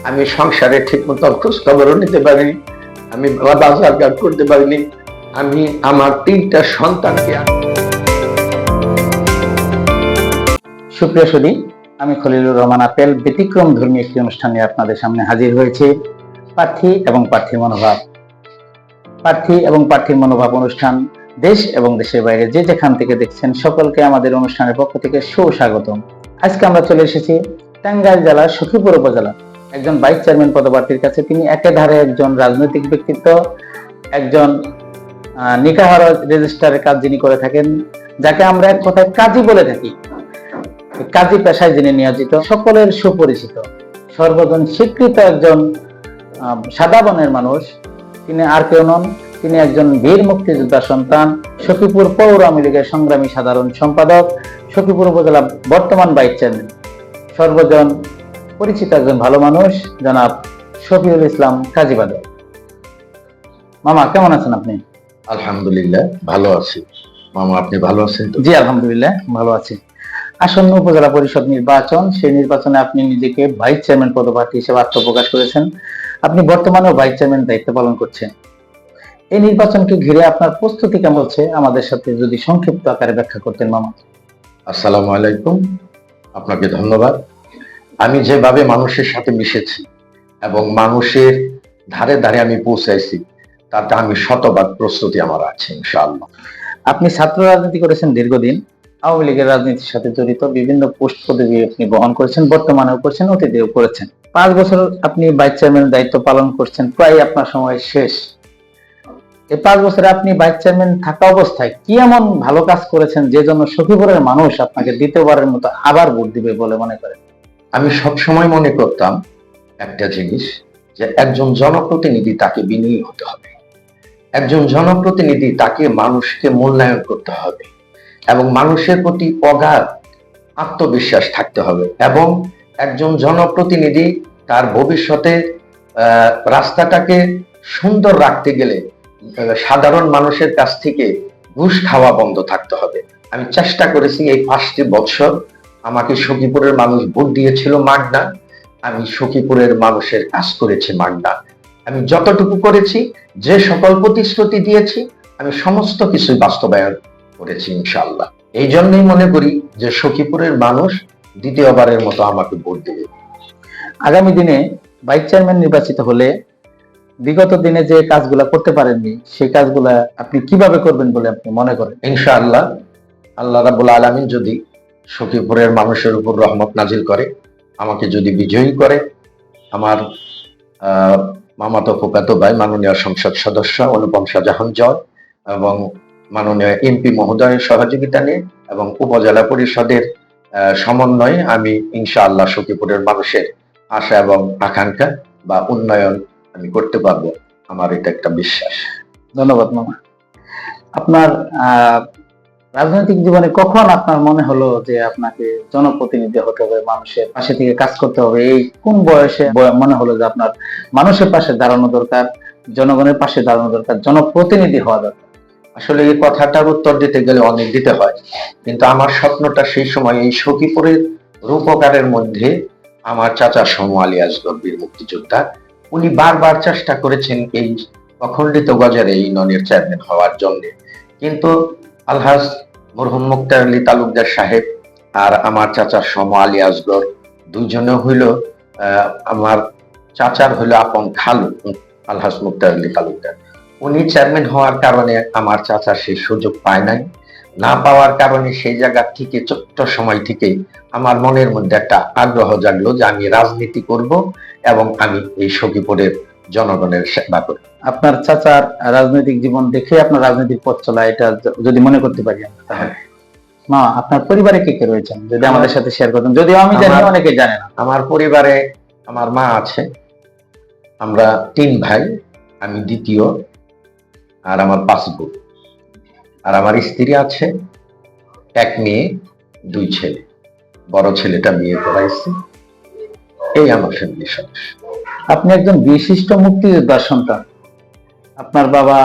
আমি সংসারে ঠিক মতো খোঁজ খবরও নিতে পারিনি, আমি বাজার ঘাট করতে পারিনি, আমি আমার 3টা সন্তানকে। সুপ্রিয় সুধী, আমি খলিলুর রহমান আপেল ব্যতিক্রম ধর্মী একটি অনুষ্ঠান নিয়ে আপনাদের সামনে হাজির হয়েছে। প্রার্থী এবং প্রার্থীর মনোভাব। প্রার্থী এবং প্রার্থীর মনোভাব অনুষ্ঠান দেশ এবং দেশের বাইরে যে যেখান থেকে দেখছেন সকলকে আমাদের অনুষ্ঠানের পক্ষ থেকে সুস্বাগতম। আজকে আমরা চলে এসেছি টাঙ্গাইল জেলার সখীপুর উপজেলা একজন ভাইস চেয়ারম্যান পদপ্রার্থীর কাছে। তিনি একেধারে একজন রাজনৈতিক ব্যক্তিত্ব, একজন নিকাহ রেজিস্ট্রারের কাজ যিনি করে থাকেন, যাকে আমরা এক কথায় কাজী বলে থাকি। কাজী পেশায় যিনি নিয়োজিত, সকলের সুপরিচিত, সর্বজন স্বীকৃত একজন সাদা বনের মানুষ। তিনি আর কেউ নন, তিনি একজন বীর মুক্তিযোদ্ধা সন্তান, সখীপুর পৌর আওয়ামী লীগের সংগ্রামী সাধারণ সম্পাদক, সখীপুর উপজেলা বর্তমান ভাইস চেয়ারম্যান, সর্বজন পরিচিত একজন ভালো মানুষ, জনাব শফিউল ইসলাম কাজী বাদল। মামা, কেমন আছেন আপনি? আলহামদুলিল্লাহ ভালো আছি। মামা, আপনি ভালো আছেন তো? জি আলহামদুলিল্লাহ ভালো আছি। আসন্ন উপজেলা পরিষদ নির্বাচন, সেই নির্বাচনে আপনি নিজেকে ভাইস চেয়ারম্যান পদপ্রার্থী হিসেবে আত্মপ্রকাশ করেছেন। আপনি বর্তমানেও ভাইস চেয়ারম্যান দায়িত্ব পালন করছেন। এই নির্বাচনকে ঘিরে আপনার প্রস্তুতি কেমন হচ্ছে, আমাদের সাথে যদি সংক্ষিপ্ত আকারে ব্যাখ্যা করতেন মামা। আসসালামু আলাইকুম, আপনাকে ধন্যবাদ। আমি যেভাবে মানুষের সাথে মিশেছি এবং মানুষের ধারে ধারে আমি পৌঁছাইছি, তাতে আমি শতভাগ প্রস্তুতি আমার আছে ইনশাআল্লাহ। আপনি ছাত্র রাজনীতি করেছেন দীর্ঘদিন, আওয়ামী লীগের রাজনীতির সাথে জড়িত, বিভিন্ন পোস্ট পদবি আপনি বহন করেছেন, বর্তমানেও করছেন, অতীতেও করেছেন। 5 বছর আপনি ভাইস চেয়ারম্যানের দায়িত্ব পালন করছেন, প্রায় আপনার সময় শেষ। এই 5 বছরে আপনি ভাইস চেয়ারম্যান থাকা অবস্থায় কি এমন ভালো কাজ করেছেন যে জন্য সখীপুরের মানুষ আপনাকে দ্বিতীয়বারের মতো আবার ভোট দিবে বলে মনে করেন? আমি সবসময় মনে করতাম একটা জিনিস, যে একজন জনপ্রতিনিধি তাকে বিনয়ী হতে হবে, একজন জনপ্রতিনিধি তাকে মানুষকে মূল্যায়ন করতে হবে এবং মানুষের প্রতি অগাধ আত্মবিশ্বাস থাকতে হবে, এবং একজন জনপ্রতিনিধি তার ভবিষ্যতে রাস্তাটাকে সুন্দর রাখতে গেলে সাধারণ মানুষের কাছ থেকে ঘুষ খাওয়া বন্ধ থাকতে হবে। আমি চেষ্টা করেছি এই 5টি বছর, আমাকে সখীপুরের মানুষ ভোট দিয়েছিল মাগনা, আমি সখীপুরের মানুষের কাজ করেছি মাগনা। আমি যতটুকু করেছি, যে সকল প্রতিশ্রুতি দিয়েছি, আমি সমস্ত কিছু বাস্তবায়ন করেছি ইনশাআল্লাহ। এই জন্যই মনে করি যে সখীপুরের মানুষ দ্বিতীয়বারের মতো আমাকে ভোট দেবে। আগামী দিনে ভাইস চেয়ারম্যান নির্বাচিত হলে বিগত দিনে যে কাজগুলা করতে পারেননি, সেই কাজগুলা আপনি কিভাবে করবেন বলে আপনি মনে করেন? ইনশাআল্লাহ, আল্লাহ রাব্বুল আলামিন যদি সখীপুরের মানুষের উপর রহমত নাজিল করে, আমাকে যদি বিজয়ী করে, আমার মামাতো ফুফাতো ভাই মাননীয় সংসদ সদস্য অনুপম শাহজাহান জয় এবং মাননীয় এমপি মহোদয়ের সহযোগিতা নিয়ে এবং উপজেলা পরিষদের সমন্বয়ে আমি ইনশাআল্লাহ সখীপুরের মানুষের আশা এবং আকাঙ্ক্ষা বা উন্নয়ন আমি করতে পারবো, আমার এটা একটা বিশ্বাস। ধন্যবাদ মামা। আপনার রাজনৈতিক জীবনে কখন আপনার মনে হলো যে আপনাকে জনপ্রতিনিধি হতে হবে, মানুষের পাশে থেকে কাজ করতে হবে? এই কোন বয়সে মনে হলো যে আপনার মানুষের পাশে দাঁড়ানো দরকার, জনগণের পাশে দাঁড়ানো দরকার, জনপ্রতিনিধি হওয়া দরকার? আসলে এই কথাটার উত্তর দিতে গেলে অনেক দিতে হয়, কিন্তু আমার স্বপ্নটা সেই সময় এই সখীপুরের রূপকারের মধ্যে আমার চাচা সমু আলী আসগর বীর মুক্তিযোদ্ধা, উনি বারবার চেষ্টা করেছেন এই অখণ্ডিত গজারে ইউনিয়নের চেয়ারম্যান হওয়ার জন্য, কিন্তু আলহাজ মরহুম মুক্তার আলী তালুকদার সাহেব আর আমার চাচা সমু আলী আসগর দুইজনে হইল আমার চাচার হইল আপন খালু আলহাজ মুক্তার আলী তালুকদার। উনি চেয়ারম্যান হওয়ার কারণে আমার চাচা সেই সুযোগ পায় নাই, না পাওয়ার কারণে সেই জায়গা থেকে ছোট্ট সময় থেকে আমার মনের মধ্যে একটা আগ্রহ জাগলো যে আমি রাজনীতি করব এবং আমি এই সখীপুরের জনগণের সেবা করব। আপনার চাচার রাজনৈতিক জীবন দেখে আপনার রাজনৈতিক পথ চলা, এটা যদি মনে করতে পারি তাহলে। মা, আপনার পরিবারে কে কে রয়েছেন যদি আমাদের সাথে শেয়ার করতেন, যদিও আমি জানি অনেকে জানে না। আমার পরিবারে আমার মা আছে, আমরা 3 ভাই, আমি দ্বিতীয়, আর আমার 5 বোন, আর আমার স্ত্রী আছে, 1 মেয়ে 2 ছেলে, বড় ছেলেটা বিয়ে করাইছে। এই আমার ফ্যামিলির সদস্য। আপনি একজন বিশিষ্ট মুক্তিযোদ্ধার সন্তান। আপনার বাবা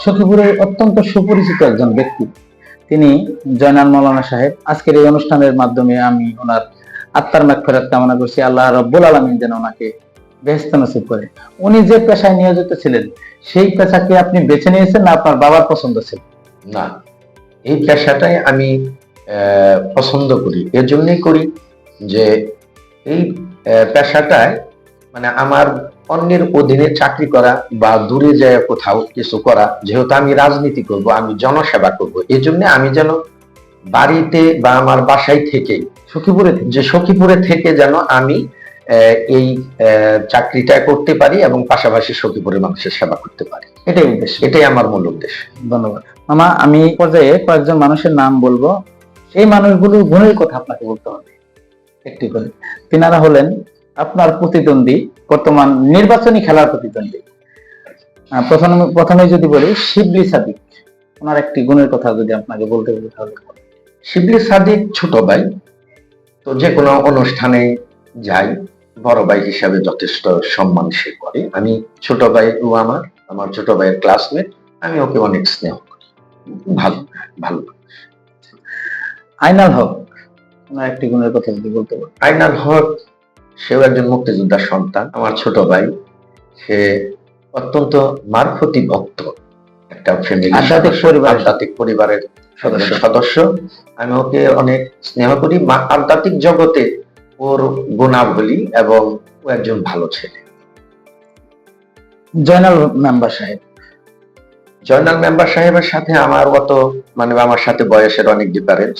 সখীপুরের অত্যন্ত সুপরিচিত একজন ব্যক্তি, তিনি জয়নাল মৌলানা সাহেব। আজকের এই অনুষ্ঠানের মাধ্যমে আমি ওনার আত্মার মাগফিরাত কামনা করছি। আল্লাহ রাব্বুল আলামিন যেন ওনাকে বেহেশত নসিব করে। উনি যে পেশায় নিয়োজিত ছিলেন সেই পেশাকে আপনি বেছে নিয়েছেন না আপনার বাবার পছন্দ ছিল? না, এই পেশাটাই আমি পছন্দ করি। এজন্যই করি যে এই পেশাটায় মানে আমার অন্যের অধীনে চাকরি করা বা দূরে যায় কোথাও কিছু করা, যেহেতু আমি রাজনীতি করব, আমি জনসেবা করব, এজন্য আমি যেন বাড়িতে বা আমার বাসায় থেকে সখীপুরে থেকে যেন আমি এই চাকরিটা করতে পারি এবং পাশাপাশি সখীপুরের মানুষের সেবা করতে পারি। এটাই উদ্দেশ্য। এটাই আমার মূল উদ্দেশ্য। ধন্যবাদ মামা। আমি পর্যায়ে কয়েকজন মানুষের নাম বলবো, এই মানুষগুলোর গুণের কথা আপনাকে বলতে হবে একটি করে। তিনারা হলেন আপনার প্রতিদ্বন্দ্বী, বর্তমান নির্বাচনী খেলার প্রতিদ্বন্দ্বী। প্রথমে যদি বলি শিবলি সাদিক, ওনার একটি গুণের কথা যদি আপনাকে বলতে বলি তাহলে? শিবলি সাদিক ছোট ভাই, তো যে কোনো অনুষ্ঠানে যাই, বড় ভাই হিসাবে যথেষ্ট সম্মান সে করে। আমি ছোট ভাই, ও আমার ছোট ভাইয়ের ক্লাসমেট, আমি ওকে অনেক স্নেহ করি। ভালো ভালো। আইনাল হক, ওনার একটি গুণের কথা যদি বলতে বলি? আইনাল হক, সেও একজন মুক্তিযোদ্ধার সন্তান, আমার ছোট ভাই। সে অত্যন্ত মারফতি ভক্ত, একটা ফ্যামিলি, আধ্যাত্মিক পরিবারের সদস্য। আমি ওকে অনেক স্নেহ করি। আধ্যাত্মিক জগতে ওর গুণাবলী এবং ও একজন ভালো ছেলে। জয়নাল মেম্বার সাহেব, জয়নাল মেম্বার সাহেবের সাথে আমার অত মানে আমার সাথে বয়সের অনেক ডিফারেন্স,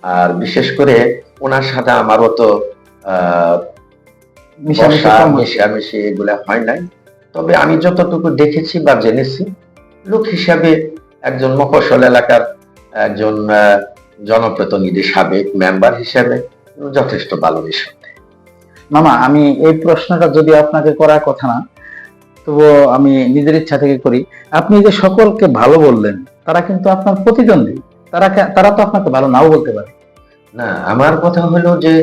আর বিশেষ করে ওনার সাথে আমার অত মিশামিশি এগুলা হয় নাই। তবে আমি যতটুকু দেখেছি বা জেনেছি, লোক হিসাবে একজন মফস্বল এলাকার একজন জনপ্রতিনিধি, সাবেক মেম্বার হিসাবে যথেষ্ট ভালো বিষয়। মামা, আমি এই প্রশ্নটা যদি আপনাকে করার কথা না, তবুও আমি নিজের ইচ্ছা থেকে করি। আপনি যে সকলকে ভালো বললেন, তারা কিন্তু আপনার প্রতিদ্বন্দ্বী, তারা তো আপনাকে ভালো নাও বলতে পারে। না, আমার কথা হলো যে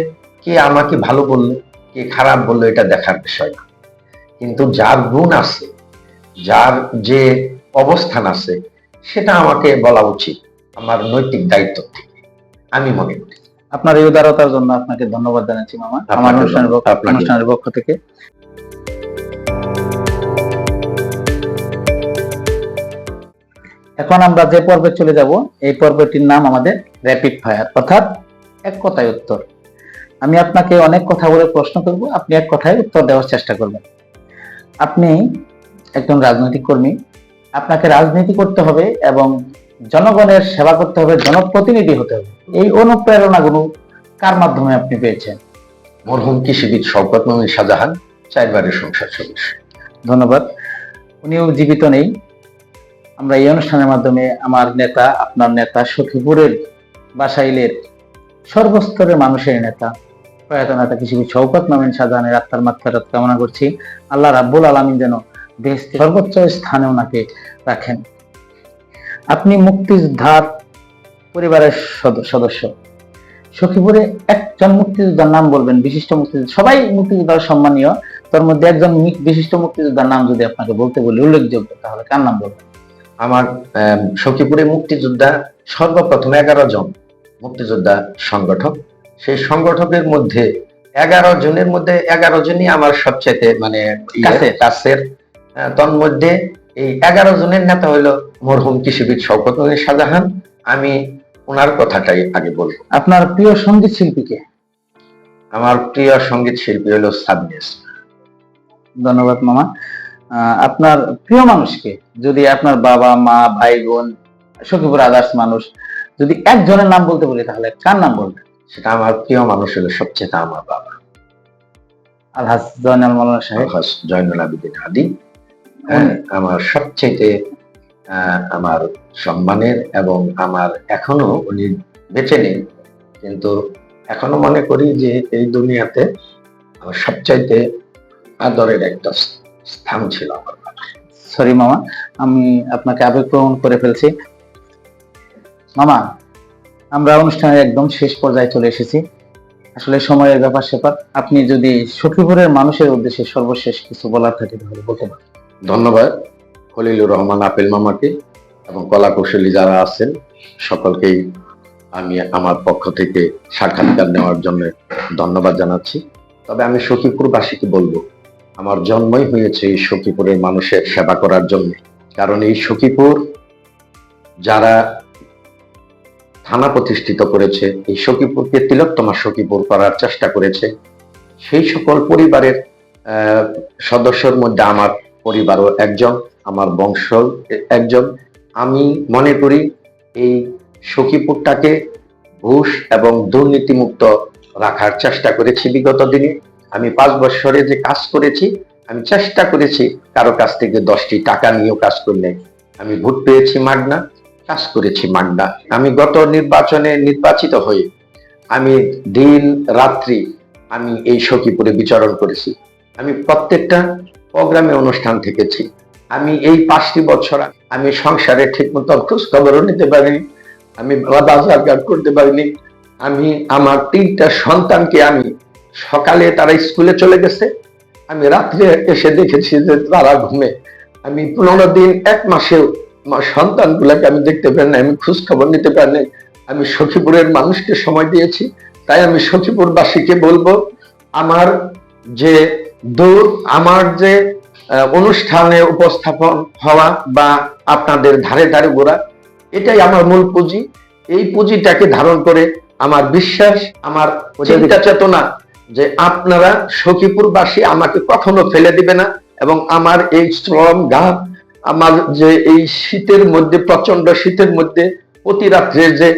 কে আমাকে ভালো বললো কে খারাপ বললো এটা দেখার বিষয় না, কিন্তু যার গুণ আছে, যার যে অবস্থান আছে, সেটা আমাকে বলা উচিত আমার নৈতিক দায়িত্ব থেকে, আমি মনে করি। আপনার এই উদারতার জন্য আপনাকে ধন্যবাদ জানাচ্ছি মামা, আমার অনুষ্ঠানের পক্ষ থেকে। এখন আমরা যে পর্বে চলে যাব, এই পর্বটির নাম আমাদের র্যাপিড ফায়ার, অর্থাৎ এক কথায় উত্তর। আমি আপনাকে অনেক কথা বলে প্রশ্ন করব, আপনি এক কথায় উত্তর দেওয়ার চেষ্টা করবেন। আপনি একজন রাজনৈতিক কর্মী, আপনাকে রাজনীতি করতে হবে এবং জনগণের সেবা করতে হবে, জনপ্রতিনিধি হতে হবে। এই অনুপ্রেরণাগুলো কার মাধ্যমে আপনি পেয়েছেন? মরহুম কৃষিবিদ শওকত মোমিন শাহজাহান, 4 বারের সংসদ সদস্য। ধন্যবাদ। উনিও জীবিত নেই। আমরা এই অনুষ্ঠানের মাধ্যমে আমার নেতা, আপনার নেতা, সখীপুরের বাসাইলের সর্বস্তরের মানুষের নেতা, প্রয়াত নেতা কৃষিবিদ শওকত মোমিন শাহজাহানের আত্মার মাগফিরাত কামনা করছি। আল্লাহ রাব্বুল আলামিন যেন বেহেশতে সর্বোচ্চ স্থানে ওনাকে রাখেন। আপনি মুক্তিযোদ্ধার পরিবারের সদস্য। সখীপুরে একজন মুক্তিযোদ্ধার নাম বলবেন, বিশিষ্ট মুক্তিযোদ্ধা। সবাই মুক্তিযোদ্ধার সম্মানীয়, তার মধ্যে একজন বিশিষ্ট মুক্তিযোদ্ধার নাম যদি আপনাকে বলতে বলি উল্লেখযোগ্য, তাহলে কার নাম বলবেন? আমার সখীপুরে মুক্তিযোদ্ধা সর্বপ্রথম 11 জন মুক্তিযোদ্ধা সংগঠক, সেই সংগঠকের মধ্যে 11 জনের মধ্যে 11 জনই আমার সবচেয়ে মানে কাছের। তন্মধ্যে এই 11 জনের নেতা হইল মরহুম কৃষিবিদ শওকত মোমিন শাহজাহান। আমি ওনার কথাটাই আগে বলবো। আপনার প্রিয় সঙ্গীত শিল্পীকে? আমার প্রিয় সঙ্গীত শিল্পী হলো সাবিনা। ধন্যবাদ মামা। আপনার প্রিয় মানুষকে, যদি আপনার বাবা মা ভাই বোন সখীপুর আদার্স মানুষ, যদি একজনের নাম বলতে বলি তাহলে কার নাম বলবেন? সেটা আমার প্রিয় মানুষ হলো সবচেয়ে আমার বাবা, আলহাজ জয়নাল মাওলানা সাহেব, জয়নুল আবেদিন হাদি। আমার সবচেয়ে আমার সম্মানের এবং আমার এখনো উনি বেঁচে নেই, কিন্তু এখনো মনে করি যে এই দুনিয়াতে আমার সবচাইতে আদরের একটা স্থান ছিল আমার বাবা। সরি মামা, আমি আপনাকে আবেগপ্রবণ করে ফেলছি। মামা, আমরা অনুষ্ঠানের একদম শেষ পর্যায়ে চলে এসেছি। আসলে সময়ের ব্যাপার স্যাপার। আপনি যদি সখীপুরের মানুষের উদ্দেশ্যে সর্বশেষ কিছু বলার থাকে তাহলে বলতে পারেন। ধন্যবাদ খলিলুর রহমান আপেল মামাকে এবং কলা কৌশলী যারা আছেন সকলকেই আমি আমার পক্ষ থেকে সাক্ষাৎকার নেওয়ার জন্য ধন্যবাদ জানাচ্ছি। তবে আমি সখীপুরবাসীকে বলবো, আমার জন্মই হয়েছে এই সখীপুরের মানুষের সেবা করার জন্য। কারণ এই সখীপুর যারা থানা প্রতিষ্ঠিত করেছে, এই সখীপুরকে তিলোত্তমা সখীপুর করার চেষ্টা করেছে, সেই সকল পরিবারের সদস্যর মধ্যে আমার পরিবারও একজন, আমার বংশ একজন। আমি মনে করি এই সখীপুরটাকে ঘুষ এবং দুর্নীতিমুক্ত রাখার চেষ্টা করেছি বিগত দিনে। আমি 5 বছরে যে কাজ করেছি, আমি চেষ্টা করেছি কারো কাছ থেকে 10টি টাকা নিয়েও কাজ করলে। আমি ভোট পেয়েছি মাগনা, কাজ করেছি মাগনা। আমি গত নির্বাচনে নির্বাচিত হয়ে আমি দিন রাত্রি আমি এই সখীপুরে বিচরণ করেছি। আমি প্রত্যেকটা প্রোগ্রামে অনুষ্ঠান থেকেছি। আমি এই 5টি বছর আমি সংসারে ঠিক মতো খোঁজ খবরও নিতে পারিনি, আমি বাজার ঘাট করতে পারিনি। আমি আমার 3টা সন্তানকে আমি সকালে তারা স্কুলে চলে গেছে, আমি রাত্রে এসে দেখেছি যে তারা ঘুমে। আমি 15 দিন 1 মাসেও আমার সন্তানগুলোকে আমি দেখতে পারি না, আমি খোঁজ খবর নিতে পারি নাই। আমি সখীপুরের মানুষকে সময় দিয়েছি। তাই আমি সখীপুরবাসীকে বলবো, আমার যে দৌড়, আমার যে অনুষ্ঠানে উপস্থাপন হওয়া বা আপনাদের ধারে ধারে ঘোরা, এটাই আমার মূল পুঁজি। এই পুঁজিটাকে ধারণ করে আমার বিশ্বাস, আমার চিন্তা চেতনা যে আপনারা সখীপুরবাসী আমাকে কখনো ফেলে দিবে না। এবং আমার এই শ্রম ঘাত, আমার যে এই শীতের মধ্যে, প্রচন্ড শীতের মধ্যে প্রতি রাত্রে যে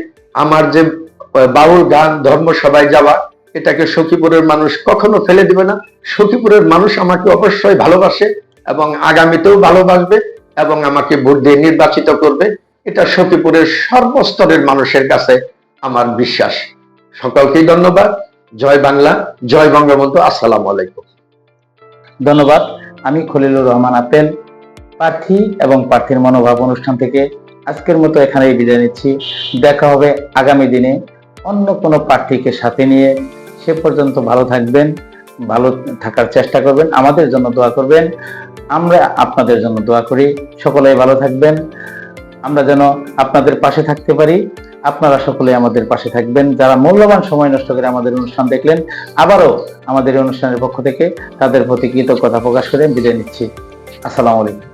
আমার যে বাউল গান, ধর্মসভায় যাওয়া, এটাকে সখীপুরের মানুষ কখনো ফেলে দিবে না। সখীপুরের মানুষ আমাকে অবশ্যই ভালোবাসে এবং আগামীতেও ভালোবাসবে এবং আমাকে ভোট দিয়ে নির্বাচিত করবে। এটা সখীপুরের সর্বস্তরের মানুষের কাছে আমার বিশ্বাস। সকলকেই ধন্যবাদ। জয় বাংলা, জয় বঙ্গবন্ধু। আসসালামু আলাইকুম। ধন্যবাদ। আমি খলিলুর রহমান আপেল, প্রার্থী এবং প্রার্থীর মনোভাব অনুষ্ঠান থেকে আজকের মতো এখানেই বিদায় নিচ্ছি। দেখা হবে আগামী দিনে অন্য কোনো প্রার্থীকে সাথে নিয়ে। সে পর্যন্ত ভালো থাকবেন, ভালো থাকার চেষ্টা করবেন, আমাদের জন্য দোয়া করবেন। আমরা আপনাদের জন্য দোয়া করি। সকলেই ভালো থাকবেন, আমরা যেন আপনাদের পাশে থাকতে পারি। আপনারা সকলে আমাদের পাশে থাকবেন। যারা মূল্যবান সময় নষ্ট করে আমাদের অনুষ্ঠান দেখলেন, আবারও আমাদের অনুষ্ঠানের পক্ষ থেকে তাদের প্রতি কৃতজ্ঞতা প্রকাশ করে বিদায় নিচ্ছি। আসসালামু আলাইকুম।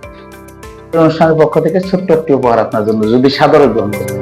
অনুষ্ঠানের পক্ষ থেকে ছোট্ট একটি উপহার আপনার জন্য, যদি সাদরে গ্রহণ করেন।